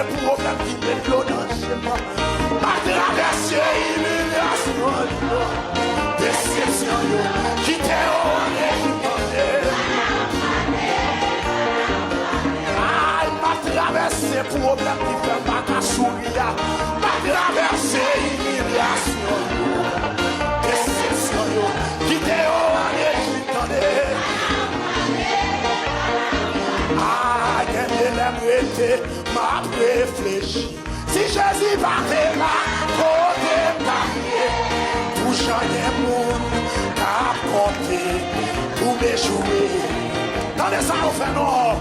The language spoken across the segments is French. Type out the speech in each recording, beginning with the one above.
problèmes qui mettent l'eau dans chez moi. Ma traversée, humiliation, déception, kite, ma traversée, problème qui fait ma cassouria. Ma traversée, humiliation, déception, kite, m'a réfléchi. Si Jésus partait là, côté marié, pour changer monde, à compter, pour m'échouer. Dans les salles, on fait non,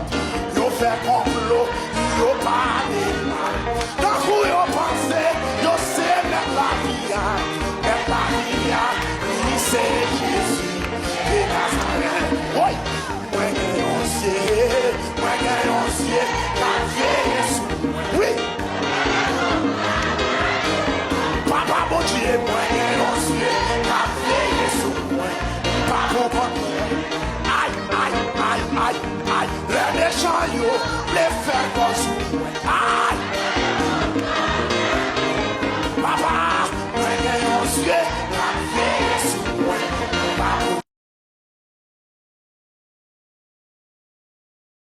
on fait complot, on parle mal. Dans le coup, on pensait, on sait mettre la vie, c'est Jésus, et Nazareth. Oui, moi, oui. Papa, bon Dieu, moi, aïe, aïe, aïe, aïe, aïe, les méchants, les faire